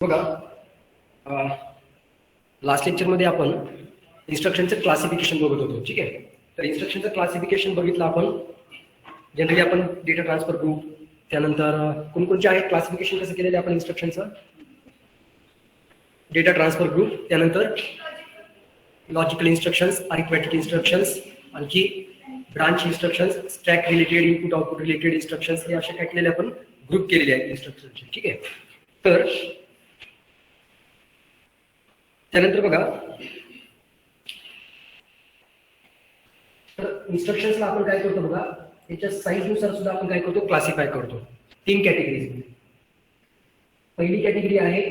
बघा लास्ट लेक्चरमध्ये आपण इन्स्ट्रक्शनचं क्लासिफिकेशन बघत होतो. ठीक आहे, तर इन्स्ट्रक्शनचं क्लासिफिकेशन बघितलं आपण. जनरली आपण डेटा ट्रान्सफर ग्रुप, त्यानंतर कोणकोणचे आहेत क्लासिफिकेशन कसं केलेलं आपण इन्स्ट्रक्शनचं, डेटा ट्रान्सफर ग्रुप, त्यानंतर लॉजिकल इन्स्ट्रक्शन्स, अरिथमेटिक इन्स्ट्रक्शन्स, आणखी branch instructions, stack related, input output related instructions, हे असे काय केलेले आपण ग्रुप केलेले आहेत इन्स्ट्रक्शनचे. ठीक आहे, तर त्यानंतर बघा, तर इन्स्ट्रक्शन्सला आपण काय करतो बघा, याच्या साईजनुसार सुद्धा आपण काय करतो, क्लासिफाय करतो 3 कॅटेगरीज. पहिली कॅटेगरी आहे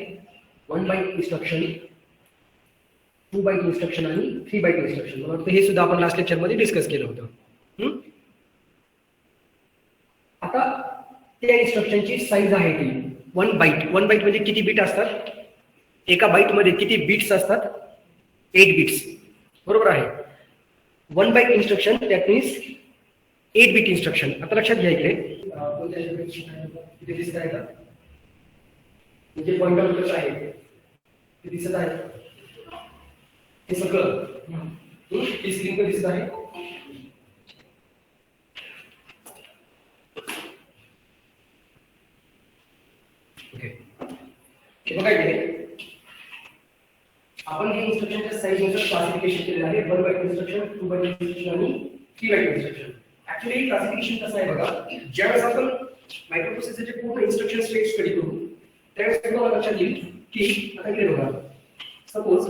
1 बाईट इन्स्ट्रक्शन, 2 बाईट इन्स्ट्रक्शन आणि 3 बाईट इन्स्ट्रक्शन. मला वाटतं हे सुद्धा आपण लास्ट लेक्चरमध्ये डिस्कस केलं होतं. आता त्या इन्स्ट्रक्शनची साईज आहे ती 1 बाईट. 1 बाईट म्हणजे किती बीट असतात, एका बाईट मध्ये किती बिट्स असतात, 8 बिट्स, बरोबर आहे. 1 byte instruction that means 8 bit instruction. आता लक्षात घ्या इकडे दिसत आहे का, म्हणजे पॉइंटर आहे ते दिसत आहे, हे सगळं स्क्रीन दिसत आहे. ओके, बघा इकडे आपण हे इन्स्ट्रक्शनच्या साईजनुसार क्लासिफिकेशन केलेलं आहे. 1 बाईट इन्स्ट्रक्शन, 2 बाईट इन्स्ट्रक्शन आणि 3 बाईट इन्स्ट्रक्शन. ऍक्च्युअली क्लासिफिकेशन कसं आहे बघा, ज्यावेळेस आपण मायक्रोप्रोसेसरचे पूर्ण इन्स्ट्रक्शन स्टेट स्टडी करू त्यावेळेस तुम्हाला लक्षात येईल की आता इकडे बघा, सपोज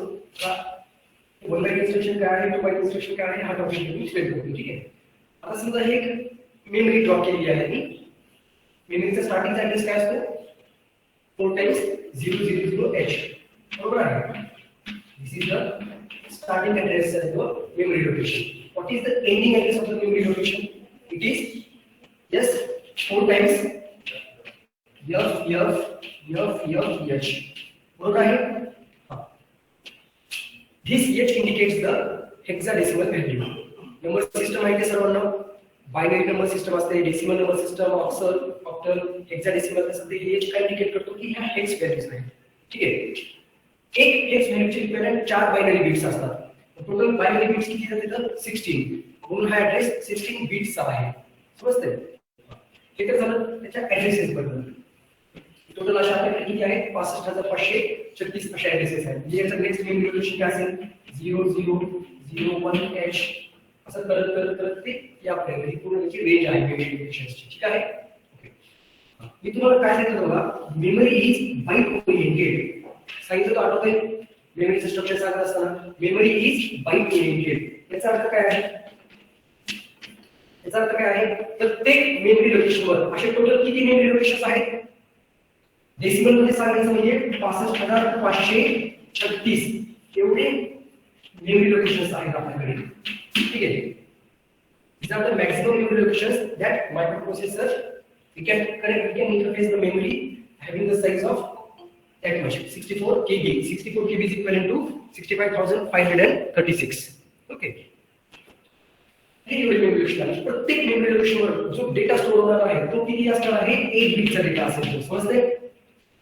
1 बाईट इन्स्ट्रक्शन काय आहे, 2 बाईट इन्स्ट्रक्शन काय आहे, हा टॉपिक मी स्टेट करतो. ठीक आहे, आता समजा हे एक मेमरी ड्रॉ केलेली आहे. मेमरीचा स्टार्टिंग ऍड्रेस काय असतो, 4 टाइम्स 000H, बरोबर आहे. This is the starting address of the memory location. What is the ending address of the memory location? It is just 4 times H. बरोबर आहे. This H indicates the hexadecimal value. Number system आहे ते सर्वांना binary number system असते, decimal number system, octal, hexadecimal असते. हे H काय indicate करतो की ह्या हेक्स व्हॅल्यूज आहेत. ठीक आहे, एक हेक्स व्हॅल्यूचे इक्विव्हॅलेंट 4 बायनरी बिट्स असतात. टोटल बायनरी बिट्स किती आहेत तर 16. म्हणून हा ऍड्रेस 16 बिट्सचा आहे. समजतंय, हे तर झालं त्याच्या ऍड्रेसेस बद्दल. टोटल अशा आपल्याकडे किती आहे, 65,536 अशा ऍड्रेसेस आहेत. म्हणजे याचा नेक्स्ट मेमरी लोकेशन काय असेल, 0001H असं करत करत करत ते या आपल्याकडे पूर्ण त्याची रेंज आहे मेमरी लोकेशनची. ठीक आहे, ओके. मी तुम्हाला काय सांगितलं बघा, मेमरी इज बाईट ओरिएंटेड. सांगितलं आठवतंय मेमरीचं स्ट्रक्चर सांगत असताना, मेमरी इज बाईट ओरिएंटेड. याचा अर्थ काय आहे, याचा अर्थ काय आहे, प्रत्येक मेमरी लोकेशनवर असे टोटल किती मेमरी लोकेशन्स आहेत, डेसिमल मध्ये सांगायचं म्हणजे 65,536 एवढे मेमरी लोकेशन्स आहेत आपल्याकडे. ठीक आहे, these are the maximum memory locations that microprocessor we can interface the memory having the size of that much, 64 KB. 64 KB is equivalent to 65,536. Okay, हे मेमरी लोकेशन आहे. प्रत्येक मेमरी लोकेशनवर जो डेटा स्टोअर होणार आहे तो किती असणार आहे, 8 बिटचा डेटा असेल. समजतंय,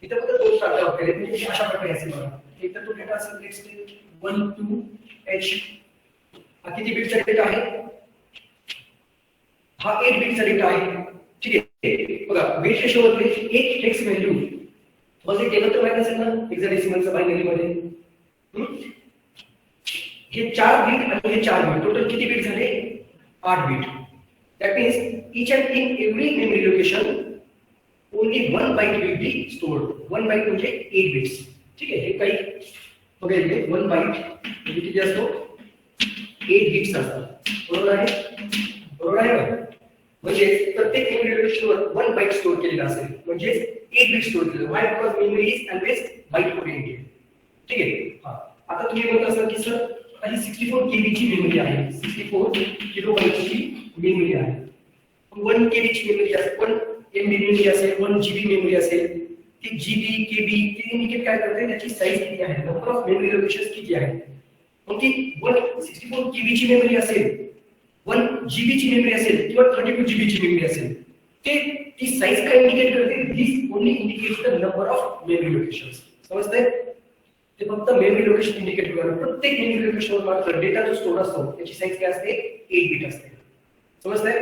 इथं फक्त 2 स्ट्रक्चर आपल्याला म्हणजे अशा प्रकारे असेल बघा. एक तर तो डेटा असेल नेक्स्ट 1 2 H, हा किती बिटचा डेटा आहे, हा 8 बिटचा डेटा आहे. ठीक आहे, बघा बिट रेशोवरले एक हेक्स व्हॅल्यू म्हणजे केलं तर माहिती असेल ना, हेक्साडेसिमलचं बायनरी मध्ये हे 4 बिट आणि हे 4 बिट, टोटल किती बिट झाले, 8 bit. That means each and in every memory location only 1 byte will be stored. 1 byte म्हणजे 8 बिट्स. ठीक आहे, हे काही बघा इथे 1 बाईट म्हणजे किती असतो, 8 बिट्स असतात. बरोबर आहे, बरोबर आहे. म्हणजे प्रत्येक मेमरी लोकेशनवर 1 बाईट स्टोअर केलेला असेल, म्हणजे 8 बिट स्टोअर केलं. Why, because memory is always byte oriented. ठीक आहे, आता तुम्ही म्हणत असाल की सर ही 64 KB ची मेमरी आहे, 64 किलोबाईटची मेमरी आहे. 1 KB ची मेमरी असेल, 1 MB मेमरी असेल, 1 GB मेमरी असेल, ती GB KB ती इंडिकेट काय करते, त्याची साईज किती आहे, नंबर ऑफ मेमरी लोकेशन्स किती आहेत. मग ती 64 KB ची मेमरी असेल, 1 GB ची मेमरी असेल किंवा 32 GB ची मेमरी असेल, ते ती साइज काय इंडिकेट करते, this only indicates the number of memory locations. समजतंय? ते फक्त मेमरी लोकेशन इंडिकेट करणार. प्रत्येक मेमरी लोकेशनवर मात्र डेटा जो स्टोअर असतो त्याची साईज काय असते? 8 बिट असते. समजतंय?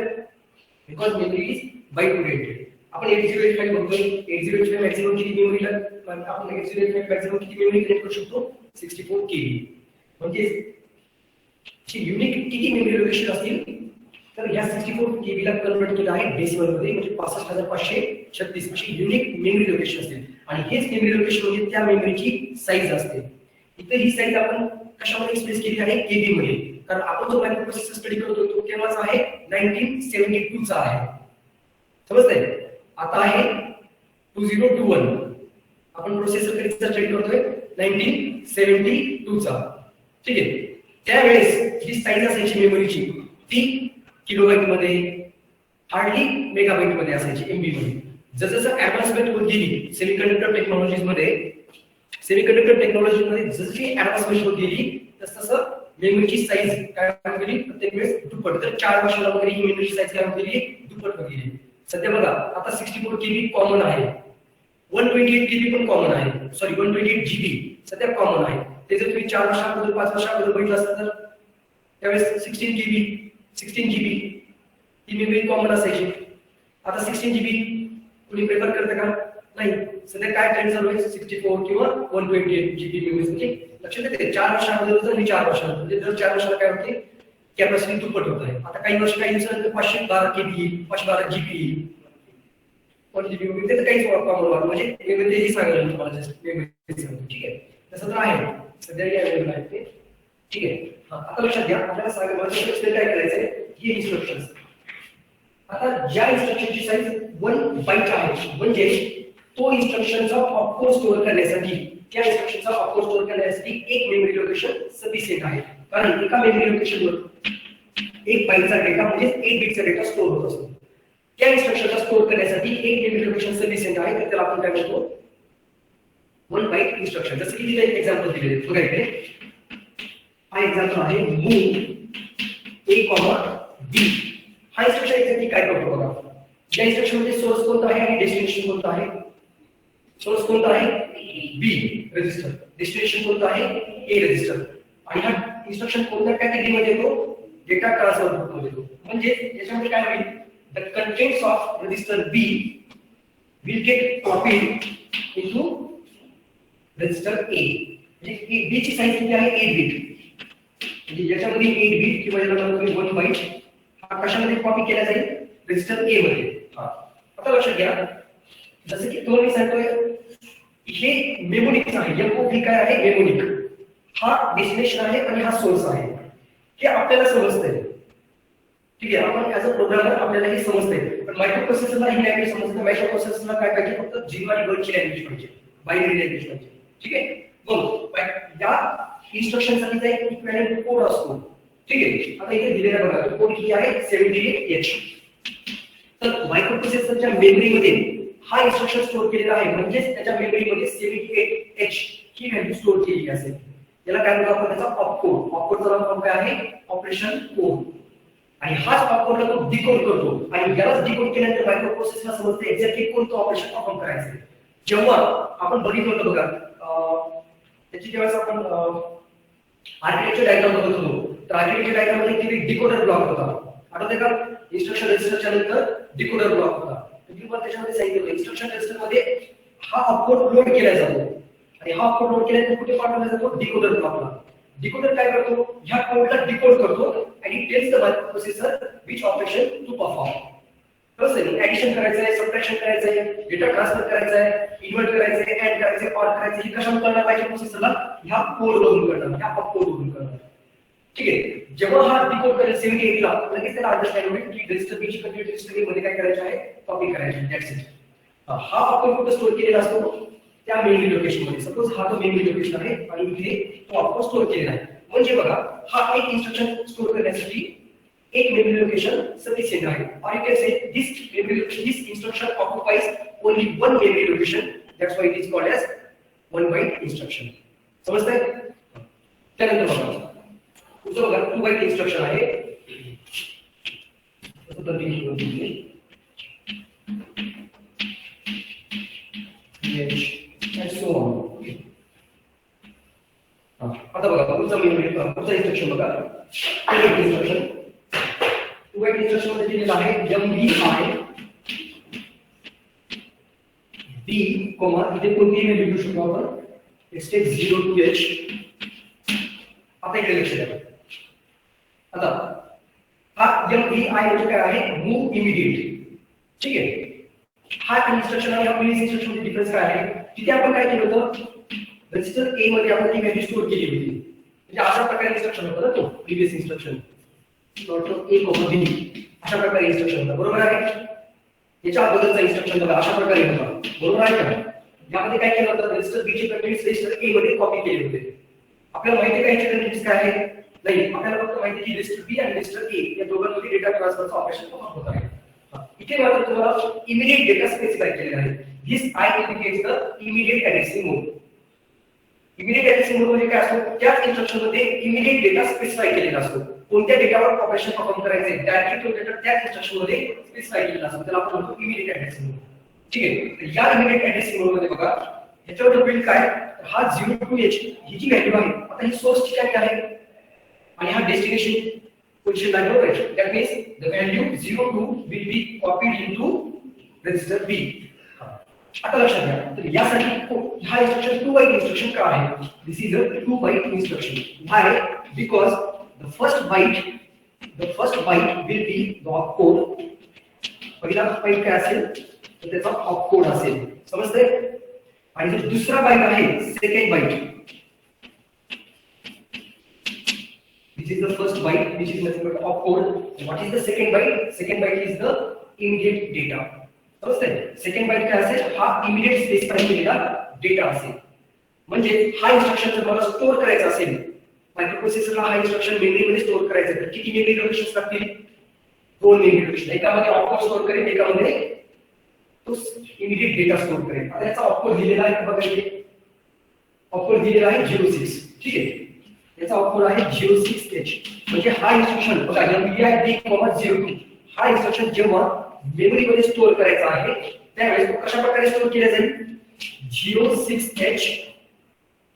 Because memory is byte oriented. आपण 8085 बघतोय. 8085 मॅक्सिमम किती मेमरीला आपण 8085 मॅक्सिमम किती मेमरी क्रिएट करू शकतो? 64 KB. म्हणजे युनिक किती मेमरी लोकेशन असतील? तर ह्या 64 KB ला कन्वर्ट केलं आहे डेसिमल मध्ये, म्हणजे 65,536 अशी युनिक मेमरी लोकेशन असतील. आणि हेच मेमरी लोकेशन म्हणजे त्या मेमरीची साईज असते. इथे ही साईज आपण कशामध्ये एक्सप्रेस केली आहे? KB मध्ये. कारण आपण जो मायक्रोप्रोसेसर स्टडी करतोय तो केव्हाचा आहे? 1972 चा आहे. समजतंय? आता आहे 2021. आपण प्रोसेसर कधीचा स्टडी करतोय? 1972 चा. ठीक आहे. त्यावेळेस जी साईज असायची मेमरीची ती किलोबाईट मध्ये, हार्डली मेगाबाईट मध्ये असायची, MB मध्ये. जसं ऍडव्हान्समेंट होत गेली सेमीकंडक्टर टेक्नॉलॉजीज मध्ये जशी ऍडव्हान्समेंट होत गेली तसं मेमरीची साईज काय होत गेली? प्रत्येक वेळेस दुप्पट. तर 4 वर्षाला वगैरे ही मेमरीची साईज काय होत गेली? दुप्पट होत गेली. सध्या बघा आता 64 KB कॉमन आहे, 128 KB पण कॉमन आहे, सॉरी 128 GB सध्या कॉमन आहे. ते जर तुम्ही 4 वर्षांपूर्वी 5 वर्षांपूर्वी बघितलं असतं तर त्यावेळेस 16 GB ही मेमरी कॉमन असायची. आता 16 GB कुणी प्रेफर करतं का? नाही. सध्या काय ट्रेंड चालू आहे? 64 किंवा 128 GB मेमरी. म्हणजे लक्षात येते 4 वर्षांमध्ये तर 4 वर्षांमध्ये म्हणजे दर 4 वर्षाला काय होते? कॅपॅसिटी दुप्पट होत आहे. आता काही दिवसानंतर 512 KB, 512 GB, 1 GB म्हणजे तर काहीच कॉमन म्हणजे मेमरी हे सांगायला तुम्हाला जस्ट मेमरी सांगतो. ठीक आहे. तसं तर आहे सध्या अवेलेबल आहे ते. ठीक आहे. आता लक्षात घ्या, आपल्याला सांगायचं काय करायचंय? हे इन्स्ट्रक्शन्स. आता ज्या इन्स्ट्रक्शनची साईज 1 बाईट आहे म्हणजे तो इन्स्ट्रक्शनचा ऑपकोड स्टोअर करण्यासाठी, त्या इन्स्ट्रक्शनचा ऑपकोड स्टोअर करण्यासाठी एक मेमरी लोकेशन सफिशियंट आहे. कारण एका मेमरी लोकेशनवर 1 बाईटचा डेटा म्हणजे 1 बिटचा डेटा स्टोअर होत असतो. त्या इन्स्ट्रक्शनला स्टोअर करण्यासाठी एक मेमरी लोकेशन सफिशियंट आहे. तर त्याला आपण काय म्हणतो? 1 बाईट इन्स्ट्रक्शन. जसं की तिथे एक एक्झाम्पल दिलेले बघा इथे. हा एक्झाम्पल आहे मूव A, B. हा इन्स्ट्रक्शन एक्झॅक्टली काय करतो बघा. या इन्स्ट्रक्शन मध्ये सोर्स कोणता आहे आणि डेस्टिनेशन कोणता आहे? सोर्स कोणता आहे? B register. डेस्टिनेशन कोणता आहे? A register. आणि हा इन्स्ट्रक्शन कोणत्या कॅटेगरीमध्ये येतो? डेटा ट्रान्सफर मध्ये येतो. म्हणजे याच्यामध्ये काय होईल? The contents of register B will get copied into register A. म्हणजे B ची साईज किती आहे? 8 बिट. म्हणजे याच्यामध्ये 8 बिट किंवा याला म्हणतो 1 बाईट हा कशामध्ये कॉपी केला जाईल? रजिस्टर A मध्ये. आता लक्षात घ्या, जसं की तुम्हाला सांगतोय हे मेमोनिक आहे. MOV काय आहे? मेमोनिक. हा डेस्टिनेशन आहे आणि हा सोर्स आहे. हे आपल्याला समजतंय. ठीक आहे. आपण ऍज अ प्रोग्रामर आपल्याला हे समजतंय. पण मायक्रोप्रोसेसरला ही लँग्वेज समजत नाही. मायक्रोप्रोसेसरला काय पाहिजे? फक्त 0 आणि 1 ची लँग्वेज पाहिजे, बायनरी लँग्वेज पाहिजे. ठीक आहे. मग या इन्स्ट्रक्शन साठी एक इक्विव्हॅलेंट कोड असतो. ठीक आहे. आता इथे दिलेला बघा कोड किती आहे? 78H. तर मायक्रोप्रोसेसरच्या मेमरीमध्ये हा इन्स्ट्रक्शन स्टोअर केलेला आहे. म्हणजे त्याच्या मेमरीमध्ये 78H ही व्हॅल्यू स्टोअर केलेली असेल. याला काय म्हणतो आपण? त्याचा ऑपकोड. ऑपकोडचा नाव काय आहे? Operation code. आणि हाच ऑपकोडला तो डिकोड करतो. आणि यालाच डिकोड केल्यानंतर मायक्रोप्रोसेसरला समजते एक्झॅक्टली कोणतं ऑपरेशन परफॉर्म करायचं. जेव्हा आपण बघितलं होतं बघा त्याची जेव्हा आपण आर्किटेक्चर डायग्राम बघत होतो, तर आर्किटेक्चर डायग्राम मध्ये किती डिकोडर ब्लॉक होता. आठवतंय का? इन्स्ट्रक्शन रजिस्टरच्या नंतर डिकोडर ब्लॉक होता. तुम्ही त्याच्यामध्ये सांगितलं इन्स्ट्रक्शन रजिस्टर मध्ये हा ऑपकोड लोड केला जातो आणि हा ऑपकोड लोड केल्यानंतर कुठे पाठवला जातो? डिकोडर ब्लॉकला. डिकोडर काय करतो? ह्या कोडला डिकोड करतो आणि tells the microprocessor which operation to perform. कसं ऍडिशन करायचंय, सबट्रॅक्शन करायचंय, डेटा ट्रान्सफर करायचंय, इन्व्हर्ट करायचंय, ऍड करायचंय, ऑर करायचंय, हे कशावर करणार पाहिजे प्रोसेसरला? ह्या कोड वरून करणार, ह्या ऑपकोड वरून करणार. ठीक आहे. जेव्हा हा डिकोड करेल 78 ला लगेच त्याला अंडरस्टँड होईल की रजिस्टर बी ची कंप्लीट रजिस्टर मध्ये काय करायचं आहे? कॉपी करायची. That's it. हा ऑपकोड कुठे स्टोअर केलेला असतो? त्या मेमरी लोकेशन मध्ये. सपोज हा तो मेमरी लोकेशन आहे आणि इथे तो ऑपकोड स्टोअर केलेला आहे. म्हणजे बघा हा एक इन्स्ट्रक्शन स्टोअर करण्यासाठी एक मेमरी लोकेशन सफिशियंट आहे. Or you can say this instruction occupies only one memory location. That's why it is called as 1 byte instruction. समजतंय? त्यानंतर बघा पुढचं बघा 2 बाईट इन्स्ट्रक्शन आहे. and so on. आता बघा पुढचा इन्स्ट्रक्शन बघा, इन्स्ट्रक्शन 2 बाईट इन्स्ट्रक्शन मध्ये दिलेलं आहे MVI D, इथे कोणतीही व्हॅल्यू घेऊ शकतो आपण, स्टेप 0 to H. आता इकडे लक्ष द्या. आता हा MVI म्हणजे काय आहे, मूव इमिडिएट. ठीक आहे, हा इन्स्ट्रक्शन आणि हा प्रीवियस इन्स्ट्रक्शन मध्ये डिफरन्स काय आहे, तिथे आपण काय केलं होतं, रजिस्टर A मध्ये आपण ती व्हॅल्यू स्टोअर केली होती. म्हणजे अशा प्रकारे इन्स्ट्रक्शन होतं ना तो प्रीवियस इन्स्ट्रक्शन, A, B अशा प्रकारे इन्स्ट्रक्शन होतं, बरोबर आहे. याच्या अगोदरचा इन्स्ट्रक्शन बघा अशा प्रकारे होता, बरोबर आहे का. यामध्ये काय केलं होतं, रजिस्टर B चे कंटेंट्स रजिस्टर A मध्ये कॉपी केले होते. आपल्याला माहिती आहे याचे कंटेंट्स काय आहे, नाही आपल्याला फक्त माहिती आहे की रजिस्टर B आणि रजिस्टर A या दोघांमध्ये डेटा ट्रान्सफरचं ऑपरेशन होत आहे. इथे मात्र तुम्हाला इमिडिएट डेटा स्पेसिफाय केलेला आहे. This I indicates the immediate addressing mode. Immediate addressing mode म्हणजे काय असतो, त्याच इन्स्ट्रक्शन मध्ये इमिडिएट डेटा स्पेसिफाय केलेला असतो. कोणत्या डेटावर ऑपरेशन परफॉर्म करायचे डायरेक्टली तो डेटा त्याच इन्स्ट्रक्शन मध्ये स्पेसिफाय केलेला असतो, त्याला आपण म्हणतो इमिडिएट ऍड्रेसिंग मोड. ठीक आहे, तर या इमिडिएट ऍड्रेसिंग मोड मध्ये बघा याच्यावर होईल काय, हा 0 to H ही जी व्हॅल्यू आहे, आता ही सोर्सची व्हॅल्यू आहे आणि हा डेस्टिनेशन पोझिशन लाईन बरोबर आहे. That means the value 0 to will be copied into register B. आता लक्षात घ्या, तर यासाठी हा इन्स्ट्रक्शन 2 बाईट इन्स्ट्रक्शन का आहे, this is a 2 byte instruction. Why, because the first byte will be the opcode. पहिला बाईट काय असेल तर त्याचा ऑपकोड असेल, समजतंय. आणि जो दुसरा बाईट आहे second byte, this is the first byte which is nothing but opcode. What is the second byte? Second byte is the immediate data. समजतंय, सेकंड बाईट काय असेल, हा इमिडिएट स्पेसिफाय केलेला डेटा असेल. म्हणजे हा इन्स्ट्रक्शन जर मला स्टोअर करायचा असेल मायक्रोप्रोसेसरला, हा इन्स्ट्रक्शन मेमरी मध्ये स्टोअर करायचा तर किती मेमरी लोकेशन्स लागतील, 2 मेमरी लोकेशन. एकामध्ये ऑपकोड स्टोअर करेल, एकामध्ये तो इमिडिएट डेटा स्टोअर करेल. आता याचा ऑपकोड दिलेला आहे बघा, इथे ऑपकोड दिलेला आहे 06. ठीक आहे, याचा ऑपकोड आहे 06H. म्हणजे हा इन्स्ट्रक्शन बघा MVI D, 02 हा इन्स्ट्रक्शन जेव्हा मेमरी मध्ये स्टोअर करायचा आहे त्यावेळेस तो कशा प्रकारे स्टोअर केला जाईल, 06H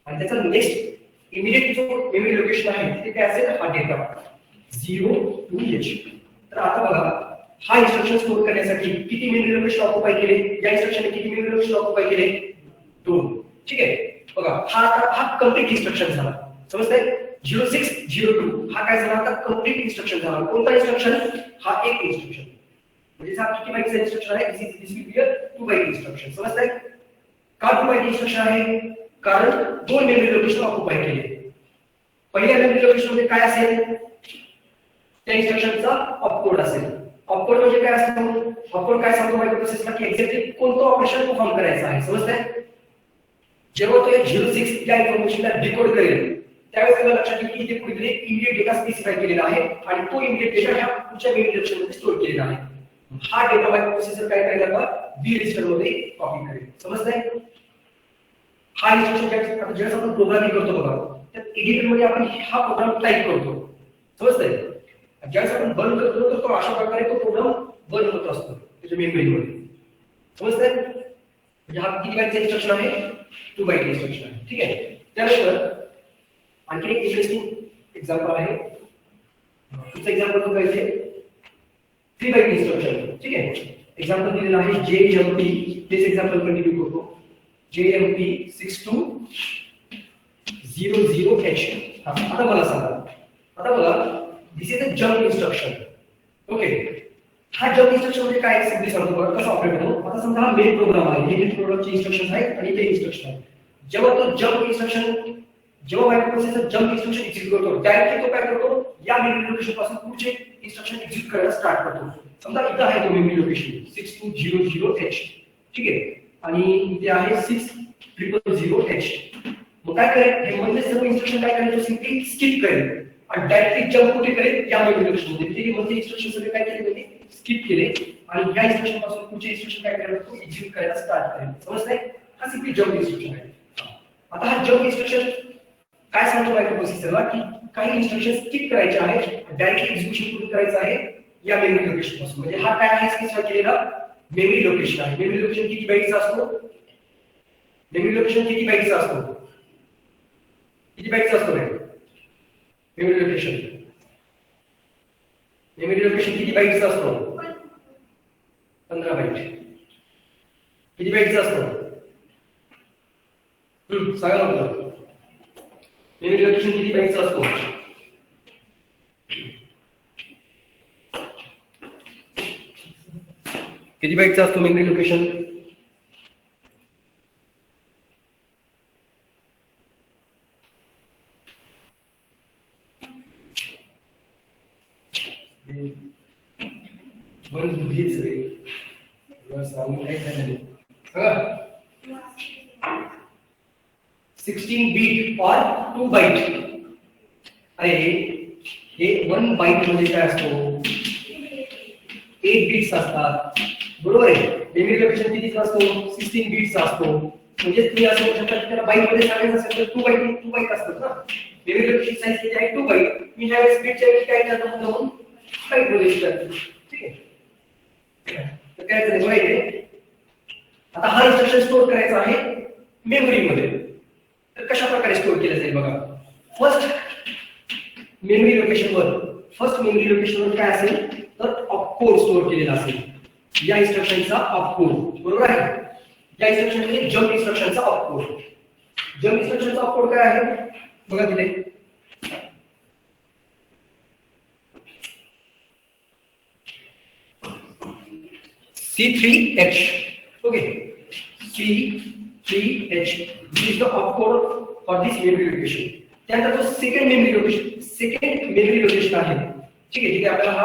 आणि त्याचा नेक्स्ट इमिडिएट जो मेमरी लोकेशन आहे तिथे काय असेल, हा डेटा 0 to H. तर आता बघा हा इन्स्ट्रक्शन स्टोअर करण्यासाठी किती मेमरी लोकेशन ऑक्युपाय केले, या इन्स्ट्रक्शनने किती मेमरी लोकेशन ऑक्युपाय केले, 2. ठीक आहे, बघा हा कंप्लीट इन्स्ट्रक्शन झाला, समजतंय. 0602 हा काय झाला, आता कंप्लीट इन्स्ट्रक्शन झाला. कोणता इन्स्ट्रक्शन, हा एक इन्स्ट्रक्शन. म्हणजे हा किती बाईटचा इन्स्ट्रक्शन आहे, this will be a 2 byte instruction. समजतंय का 2 बाईट इन्स्ट्रक्शन आहे, कारण 2 मेमरी लोकेशन ऑक्युपाय केले. पहिल्या मेमरी लोकेशन मध्ये काय असेल, त्या इन्स्ट्रक्शनचा ऑपकोड असेल. ऑपकोड म्हणजे काय असतो, ऑपकोड काय सांगतो मायक्रोप्रोसेसरला की एक्झॅक्टली कोणतं ऑपरेशन परफॉर्म करायचं आहे. समजतंय, जेव्हा तो 06 या इन्फॉर्मेशनला डिकोड करेल त्यावेळेस त्याला लक्षात येईल की इथे कुठेतरी इमिडिएट डेटा स्पेसिफाय केलेला आहे आणि तो इमिडिएट डेटा ह्या पुढच्या मेमरी लोकेशन मध्ये स्टोअर केलेला आहे. हा डेटा मायक्रोप्रोसेसर काय करेल, आता बी रजिस्टर मध्ये कॉपी करेल. समजतंय, हा इन्स्ट्रक्शन आता जेव्हा आपण प्रोग्रामिंग करतो बघा, तर एडिटर मध्ये आपण हा प्रोग्राम टाइप करतो. समजतंय, ज्यावेळेस आपण बर्न करतो तर तो अशा प्रकारे तो प्रोग्राम बर्न होत असतो त्याच्या मेमरीमध्ये. समजतंय, म्हणजे हा किती बाईटचा इन्स्ट्रक्शन आहे, 2 बाईट इन्स्ट्रक्शन आहे. ठीक आहे, त्यानंतर आणखी एक इंटरेस्टिंग एक्झाम्पल आहे. तुमचं एक्झाम्पल बघायचे 3 बाईट इन्स्ट्रक्शन. ठीक आहे, एक्झाम्पल दिलेला आहे JMP. तेच एक्झाम्पल कंटिन्यू करतो. JMP 6200H. आता मला सांगा, आता बघा this is a jump instruction. Okay, हा जंप इन्स्ट्रक्शन म्हणजे काय सिम्पली सांगतो बघा कसं ऑपरेट होतो. आता समजा हा मेन प्रोग्राम आहे, हे मेन प्रोग्रामचे इन्स्ट्रक्शन्स आहेत आणि ते इन्स्ट्रक्शन आहे. जेव्हा तो जंप इन्स्ट्रक्शन, जेव्हा मायक्रोप्रोसेसर जंप इन्स्ट्रक्शन एक्झिक्यूट करतो डायरेक्टली तो काय करतो, या मेमरी लोकेशन पासून पुढचे इन्स्ट्रक्शन एक्झिक्यूट करायला स्टार्ट करतो. समजा इथं आहे तो मेमरी लोकेशन 6200H. ठीक आहे, आणि इथे आहे 6000H. मग काय करेल, हे मधले सर्व इन्स्ट्रक्शन काय करेल, तो सिम्पली स्किप करेल आणि डायरेक्टली जंप कुठे करेल, या मेमरी लोकेशन मध्ये. म्हणजे मधले इन्स्ट्रक्शन सगळे काय केले त्यांनी स्किप केले आणि या इन्स्ट्रक्शन पासून पुढचे इन्स्ट्रक्शन काय करायला तो एक्झिक्यूट करायला स्टार्ट करेल. समजतंय, हा सिम्पली जंप इन्स्ट्रक्शन आहे. आता हा जंप इन्स्ट्रक्शन काय सांगतो मायक्रोप्रोसेसरला की काही इन्स्ट्रक्शन स्किप करायचे आहेत, डायरेक्टली एक्झिक्यूशन कुठे करायचं आहे, या मेमरी लोकेशन पासून. म्हणजे हा काय आहे स्पेसिफाय केलेला मेमरी लोकेशन आहे. मेमरी लोकेशन किती बाईटचा असतो, मेमरी लोकेशन किती बाईटचा असतो, किती बाईटचा असतो रे, मेमरी लोकेशन किती बाईटचा असतो? 15 बाईट. किती बाईटचा असतो? सांगा मला. मेमरी लोकेशन किती बाईटचा असतो? किती बाईटचा असतो मेमरी लोकेशन? बरं बुद्धीच रे. सांगून काय झालं? 16 बीट और 2 बाइट. अरे हे 1 बाइट म्हणजे काय असतो? 8 बीट्स असतात, बरोबर आहे. मेमरी लोकेशन कितीचा असतो? 16 बीट्सचा असतो. म्हणजे तुम्ही असं म्हणू शकता की त्याला बाइट मध्ये सांगायचं असेल तर 2 बाइट असतात ना. मेमरी लोकेशन साइज किती आहे? 2 बाइट. मी ह्यावेळेस बीटच्या ऐवजी काय करतो म्हणून बाइट मध्ये विचारतो. ठीक आहे. तर काय करायचं माहिती? आता हा इन्स्ट्रक्शन स्टोअर करायचा आहे मेमरी मध्ये. तर कशा प्रकारे स्टोअर केलं जाईल बघा. फर्स्ट मेमरी लोकेशनवर काय असेल तर ऑपकोड स्टोअर केलेला असेल. या इन्स्ट्रक्शनचा ऑपकोड, बरोबर आहे. या इन्स्ट्रक्शन मध्ये जंप इन्स्ट्रक्शनचा ऑपकोड. जंप इन्स्ट्रक्शनचा ऑपकोड काय आहे बघा तिथे. C3H. Okay. C3H. This is the opcode for this memory location. त्यानंतर जो सेकंड मेमरी लोकेशन आहे, ठीक आहे, जिथे आपल्याला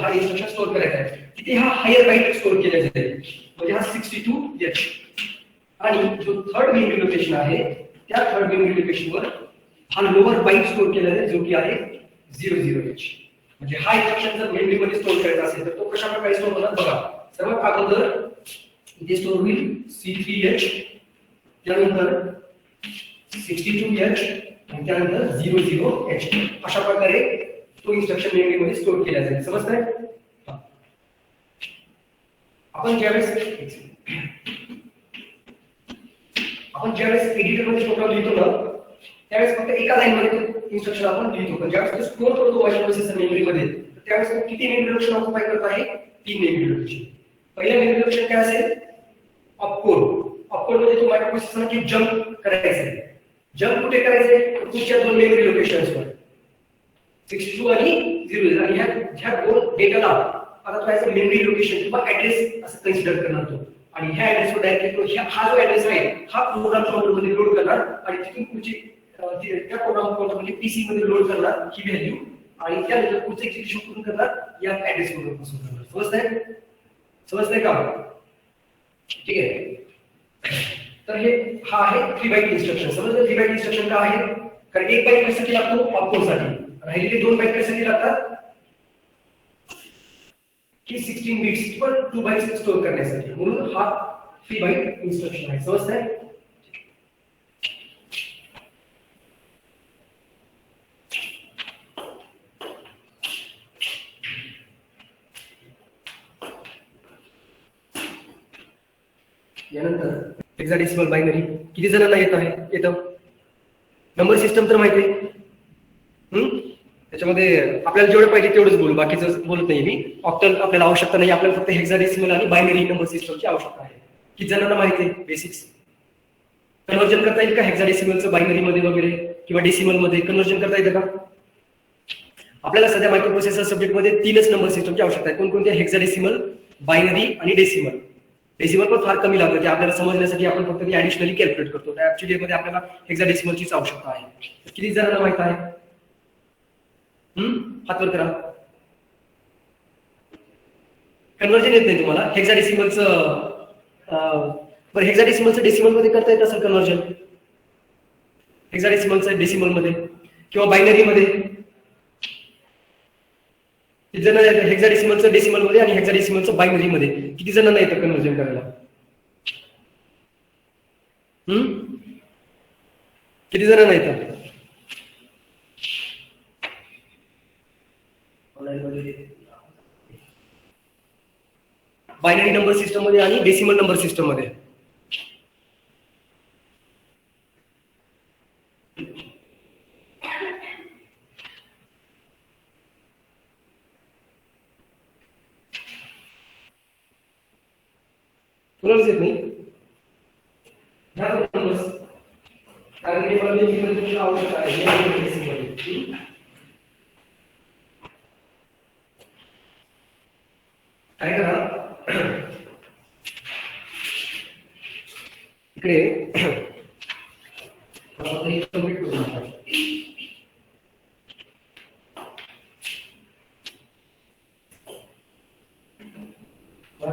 हा इन्स्ट्रक्शन स्टोअर करायचा आहे, तिथे हा हायर बाइट स्टोअर केला जाईल, म्हणजे हा 62H. आणि जो थर्ड मेमरी लोकेशन आहे, त्या थर्ड मेमरी लोकेशनवर हा लोअर बाइट स्टोअर केला जाईल, जो की आहे 00H. म्हणजे हा इन्स्ट्रक्शन जर मेमरी मध्ये स्टोअर करायचा असेल तर तो कशा प्रकारे स्टोअर होणार बघा. सर्वात अगोदर इथे स्टोअर होईल C3H, त्यानंतर 62H आणि त्यानंतर 00H. अशा प्रकारे तो इन्स्ट्रक्शन मेमरी मध्ये स्टोअर केला जाईल. समजतंय? आपण ज्यावेळेस एडिटर मध्ये प्रोग्राम लिहितो ना, त्यावेळेस फक्त एका लाईन मध्ये इन्स्ट्रक्शन आपण लिहितो. पण ज्यावेळेस स्टोअर करतो मायक्रोप्रोसेसर मेमरी मध्ये, त्यावेळेस किती मेमरी लोकेशन ऑक्युपाय करत आहे? 3 मेमरी लोकेशन. पहिला मेमरी लोकेशन काय असेल? ऑपकोड. ऑपकोड मध्ये तो मायक्रोप्रोसेसरला की जंप करायचा आहे. जंप कुठे करायचे? पुढच्या 2 मेमरी लोकेशन्सवर, 62 आणि 00. आणि ह्या 2 डेटाला आता तो ॲज मेमरी लोकेशन किंवा ऍड्रेस असं कन्सिडर करणार तो. आणि ह्या ऍड्रेसवर डायरेक्टली हा जो ऍड्रेस आहे हा प्रोग्राम काउंटरमध्ये लोड करणार आणि तिथून पुढची त्या प्रोग्राम काउंटरमध्ये पीसी मध्ये लोड करणार ही व्हॅल्यू. आणि त्यानंतर पुढचं एक्झिक्युशन कुठून करणार? या ऍड्रेसवर पासून करणार. समजतंय का? ठीक आहे. तर हा आहे 3 बाइट इन्स्ट्रक्शन. समजलं 3 बाइट इन्स्ट्रक्शन का आहे? कारण 1 बाइट कशासाठी लागतो? ऑपकोडसाठी. राहिलेले 2 बाइट कशासाठी लागतात? की 16 बिट्स किंवा 2 बाइट्स स्टोअर करण्यासाठी. म्हणून हा 3 बाइट इन्स्ट्रक्शन आहे. समजतंय? यानंतर हेक्साडेसिमल बायनरी किती जणांना येतं? नंबर सिस्टम तर माहिती आहे. त्याच्यामध्ये आपल्याला जेवढं पाहिजे तेवढंच बोलू, बाकीचं बोलत नाही मी. ऑक्टल आपल्याला आवश्यकता नाही, आपल्याला फक्त हेक्साडेसिमल आणि बायनरी नंबर सिस्टमची आवश्यकता आहे. किती जणांना माहिती आहे बेसिक्स? कन्वर्जन करता येईल का हेक्साडेसिमलचं बायनरी मध्ये वगैरे किंवा डेसिमल मध्ये कन्वर्जन करता येतं का? आपल्याला सध्या मायक्रोप्रोसेसर सब्जेक्ट मध्ये 3च नंबर सिस्टमची आवश्यकता आहे. कोणकोणत्या? हेक्साडेसिमल, बायनरी आणि डेसिमल. डेसिमल पण फार कमी लागतं, ते आपल्याला समजण्यासाठी आपण फक्त ऍडिशनली कॅल्क्युलेट करतो. त्या ऍक्च्युअली मध्ये आपल्याला हेक्साडेसिमलचीच आवश्यकता आहे. किती जणांना माहित आहे? हात वर करा. कन्वर्जन येत नाही तुम्हाला हेक्साडेसिमलचं? बरं, हेक्साडेसिमलचं डेसिमल मध्ये करता येत असेल कन्वर्जन? हेक्साडेसिमलचं डेसिमल मध्ये किंवा बायनरी मध्ये किती जण हेक्साडेसिमलचं डेसिमल मध्ये आणि हेक्साडेसिमलचं बायनरी मध्ये किती जणांना येतं कन्वर्जन करायला? किती जणांना येतं? बायनरी नंबर सिस्टम मध्ये आणि डेसिमल नंबर सिस्टम मध्ये. कोणालाच येत नाही ह्या नंबर्स कारण की मला तुमची आवश्यकता आहे या बेसिकमध्ये काय करा इकडे आपण हे कंप्लीट करू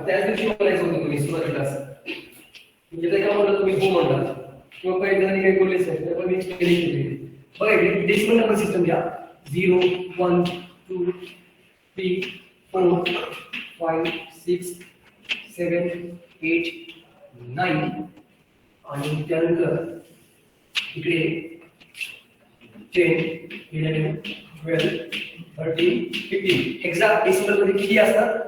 त्याच दिवशी म्हणायचं होतं तुम्ही सुरुवातीला म्हणजे ते काय म्हणलं तुम्ही हो म्हणला किंवा काही जणांनी काही बोलले सर तर मी स्पेलिंग केली बघा इकडे डेसिमल नंबर सिस्टम घ्या 0 1 2 3 4 5 6 7 8 9 आणि त्यानंतर इकडे 10 11 12 13 15 एक्झॅक्ट डेसिमल मध्ये किती असतात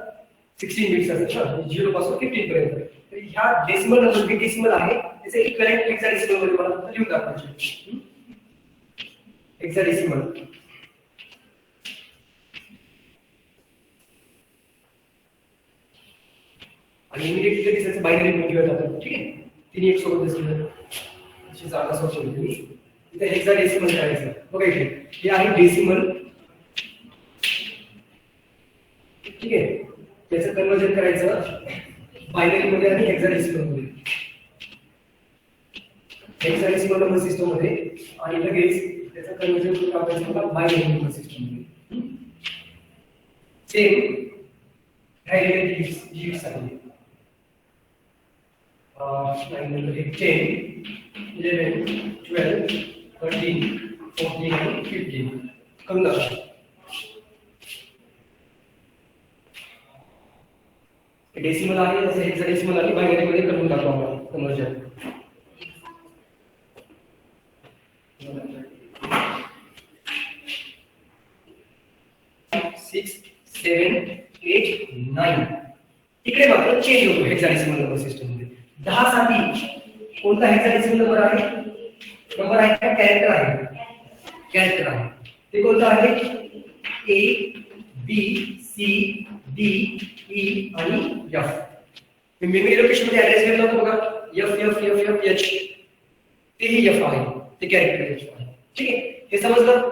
16 बिट्स असतात 0 पासून 15 पर्यंत तर ह्या डेसिमल नंबर जे डेसिमल आहे त्याचे इक्विव्हॅलेंट हेक्साडेसिमल मध्ये मला लिहून दाखवायचे हेक्साडेसिमल आणि इमिडिएटली त्याचे बायनरी मध्ये घेऊन जातो ठीक आहे तिने एक सोबत दिसलं अशी जागा सोडली तुम्ही इथे हेक्साडेसिमल करायचं बघा इथे हे आहे डेसिमल ठीक आहे त्याचं कन्वर्जन करायचं बायनरी मध्ये आणि हेक्साडेसिमल मध्ये हेक्साडेसिमल नंबर सिस्टम मध्ये आणि लगेच त्याचं कन्वर्जन करून टाकायचं मला बायनरी नंबर सिस्टम मध्ये सेम राहिलेले डिजिट्स आहेत 10 11 12 13 14 आणि 15 करून दाखवा डेसिमल आहे तसे हेक्साडेसिमल आणि बायनरी मध्ये करून दाखवा आपण कन्वर्जन 6 7 8 9 इकडे मात्र चेंज होतो हेक्साडेसिमल नंबर सिस्टम मध्ये 10 साठी कोणता हेक्साडेसिमल नंबर आहे नंबर आहे का कॅरेक्टर आहे ते कोणता आहे A B C D E आणि F मी मेमरी लोकेशन मध्ये ऍड्रेस घेतला होता बघा F H तेही F आहे ते कॅरेक्टर H आहे ठीक आहे हे समजलं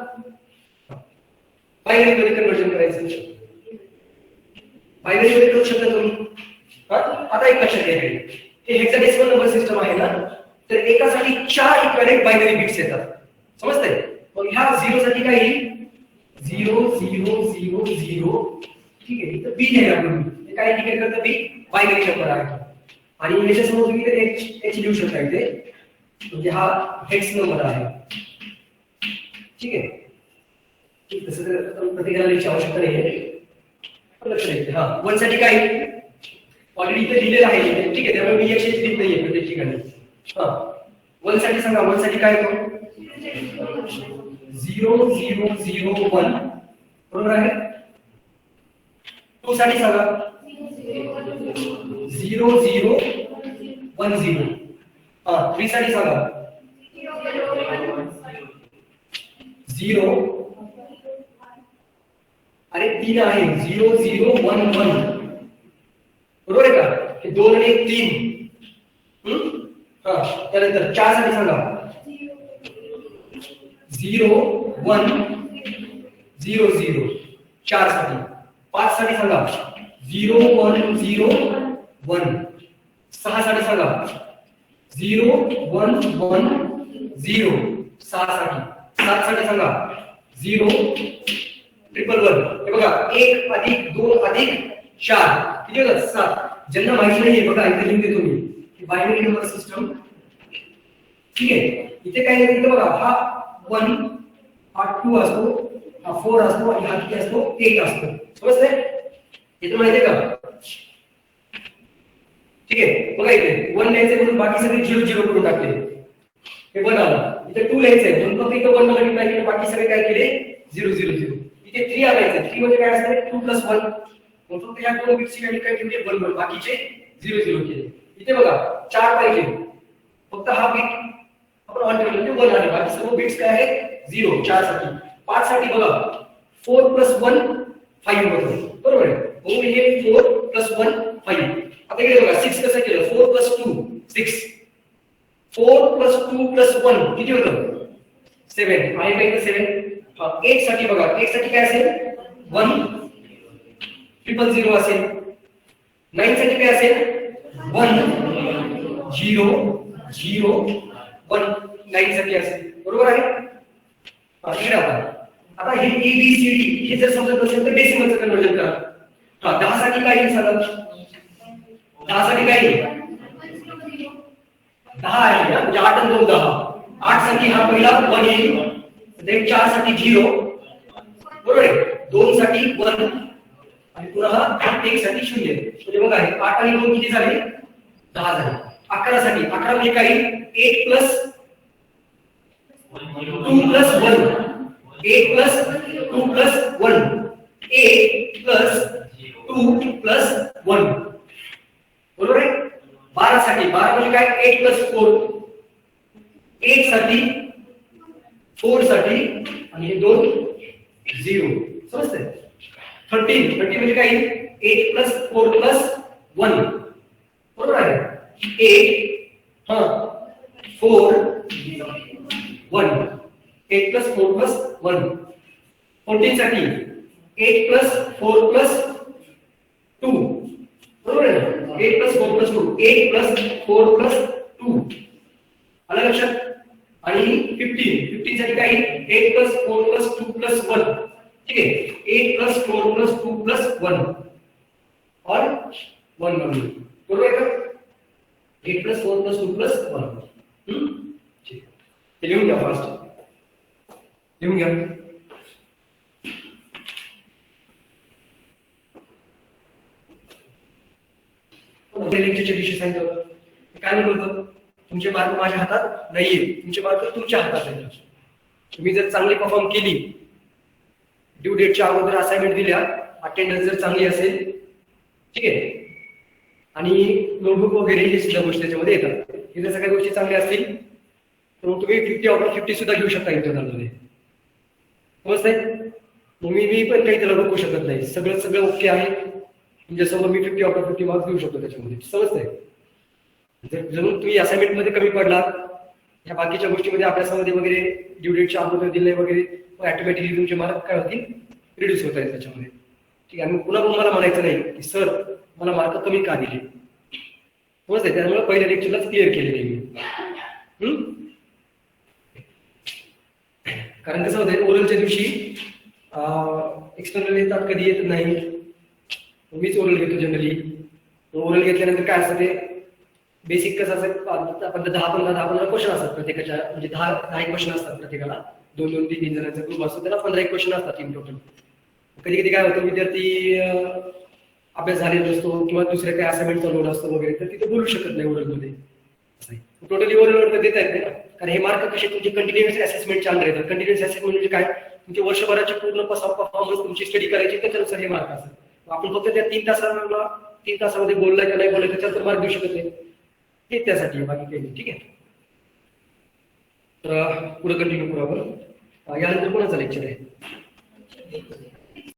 बायनरी मध्ये कन्वर्जन करायचं बायनरी मध्ये करू शकता तुम्ही आता एक लक्षात घ्या हे हेक्साडेसिमल नंबर सिस्टम आहे ना तर एकासाठी 4 इक्विव्हॅलेंट बायनरी बिट्स येतात समजतंय मग ह्या 0 साठी काय येईल 0 0 0 0 ठीक आहे इथं बी लिहायला तुम्ही हे काय इंडिकेट करतं बी बायनरी नंबर आहे आणि याच्यासमोर तुम्ही इथे एच लिहू शकता इथे म्हणजे हा हेक्स नंबर आहे ठीक आहे तसं तर प्रत्येकाला लिहायची आवश्यकता नाही आहे लक्ष द्यायचं हा 1 साठी काय ऑलरेडी इथे लिहिलेलं आहे ठीक आहे त्यामुळे मी एकशे लिहित नाहीये प्रत्येक ठिकाणी हा 1 साठी सांगा 1 साठी काय येतो 0 0 0 1 बरोबर आहे 2 साठी सांगा 0 0 1 0 हा 3 साठी सांगा 0 अरे 3 आहे 0 0 1 1 बरोबर आहे का हे 2 आणि 3 हा त्यानंतर 4 साठी सांगा 0 1 0 0 4 साठी 5 साठी सांगा 0 1 0 1 6 साठी सांगा 0 1 1 0 6 साठी 7 साठी सांगा 0 ट्रिपल 1 हे बघा 1 अधिक 2 अधिक 4 किती होतात 7 ज्यांना माहिती नाहीये बघा इथे लिहून देतो मी की बायनरी नंबर सिस्टम ठीक आहे इथे काय लिहिलं बघा हा 1 हा 2 असतो हा 4 असतो आणि हा किती असतो 8 असतो समजतंय इथे माहितीये का ठीक आहे बघा इथे 1 लिहायचे म्हणून बाकी सगळे 0 0 करून टाकले हे 1 आलं इथे 2 लिहायचंय म्हणून फक्त इथे 1 मल्टिप्लाय केले बाकी सगळे काय केले 0 0 0 इथे 3 आलायचं 3 म्हणजे काय असणार 2 + 1 म्हणून फक्त ह्या दोन बिट्सची व्हॅल्यू काय ठेवली 1 1 बाकीचे 0 0 केले इथे बघा 4 पाहिजे फक्त हा बिट आपण ऑन ठेवलं म्हणजे 1 आले बाकी सर्व बिट्स काय आहेत 0 4 साठी 5 साठी बघा 4 + 1 5 होतं बरोबर आहे म्हणून हे 4 + 1 5 आता इकडे बघा 6 कसं केलं 4 + 2 6 4 + 2 + 1 किती होतं 7 आहे का इथे 7 8 साठी बघा 8 साठी काय असेल 1 000 असेल 9 साठी काय असेल 1 0 0 1 9 साठी असेल बरोबर आहे इकडे आता हे ए बी सी डी हे जर समजत असेल तर डेसिमलचं कन्वर्जन करा 10 साठी काय येईल सांगा 10 साठी काय येईल 10 आहे ना म्हणजे 8 आणि 2 10 8 साठी हा पहिला 1 येईल देन 4 साठी 0 बरोबर आहे 2 साठी 1 आणि पुन्हा 1 साठी 0 म्हणजे बघा 8 आणि 2 किती झाले 10 झाले 11 साठी 11 म्हणजे काय 8 + 2 + 1 8 + 2 + 1 8 + 2 + 1 बरोबर आहे 12 साठी 12 म्हणजे काय 8 + 4 8 साठी 4 साठी आणि हे दोन 0 समजतंय 13 म्हणजे काय 8 + 4 + 1 बरोबर आहे 8 4 1 8 + 4 + 1 14 साठी 8 + 4 + 2 बरोबर आहे 8 + 4 + 2 8 + 4 + 2 आलं लक्षात आणि 15 साठी काय 8 + 4 + 2 + 1 ठीक आहे 8 + 4 + 2 + 1 और 1 म्हणून बरोबर आहे का 8 + 4 + 2 + 1 ठीक आहे लिहून घ्या फास्ट लिहून घ्या लेक्चरच्या दिवशी सांगितलं काय म्हणतो तुमचे मार्क माझ्या हातात नाहीये तुमचे मार्क तुमच्या हातात आहेत तुम्ही जर चांगली परफॉर्म केली ड्यू डेटच्या अगोदर असाइनमेंट दिल्या अटेंडन्स जर चांगली असेल ठीक आहे आणि नोटबुक वगैरे हे सुद्धा गोष्टी त्याच्यामध्ये येतात हे जर सगळ्या गोष्टी चांगल्या असतील तर मग तुम्ही 50/50 सुद्धा घेऊ शकता इंटरनलमध्ये समजतंय मी पण काही त्याला रोखू शकत नाही सगळं ओके आहे तुमच्यासमोर मी 50/50 मार्क्स देऊ शकतो त्याच्यामध्ये समजतंय जर तुम्ही असाइनमेंट मध्ये कमी पडलात या बाकीच्या गोष्टीमध्ये अभ्यासामध्ये वगैरे ड्यू डेटच्या अगोदर दिले वगैरे ऑटोमॅटिकली तुमचे मार्क काय होतील रिड्यूस होत आहेत त्याच्यामध्ये ठीक आहे आणि पुन्हा मला म्हणायचं नाही की सर मला मार्क कमी का दिले समजतंय त्यामुळे पहिल्या लेक्चरलाच क्लिअर केलेले मी कारण कसं होतंय ओरलच्या दिवशी एक्सटर्नल येतात कधी येत नाही मीच ओरल घेतो जनरली ओरल घेतल्यानंतर काय असतं ते बेसिक कसं असं आपण 10-15 क्वेश्चन असतात प्रत्येकाच्या म्हणजे 10 क्वेश्चन असतात प्रत्येकाला 2-2, 3-3 जणांचा ग्रुप असतो त्याला 15 क्वेश्चन असतात इन टोटल कधी कधी काय होतं विद्यार्थी अभ्यास झालेला असतो किंवा दुसऱ्या काही असाइनमेंटचा लोड असतो वगैरे तर तिथे बोलू शकत नाही ओरलमध्ये टोटली ओरल देता येत नाही कारण हे मार्क कसे तुमचे कंटिन्युअस असेसमेंटचे अंडर येतात कंटिन्युअस असेसमेंट म्हणजे काय तुमचे वर्षभराची पूर्ण परफॉर्मन्स तुमची स्टडी करायची त्याच्यानुसार हे मार्क असतात आपण फक्त त्या 3 तासामध्ये बोललाय का नाही बोललाय त्याच्यावर मार्क देऊ शकत नाही हे त्यासाठी बाकी काही नाही ठीक आहे तर पुढे कंटिन्यू करू आपण यानंतर कोणाचा लेक्चर आहे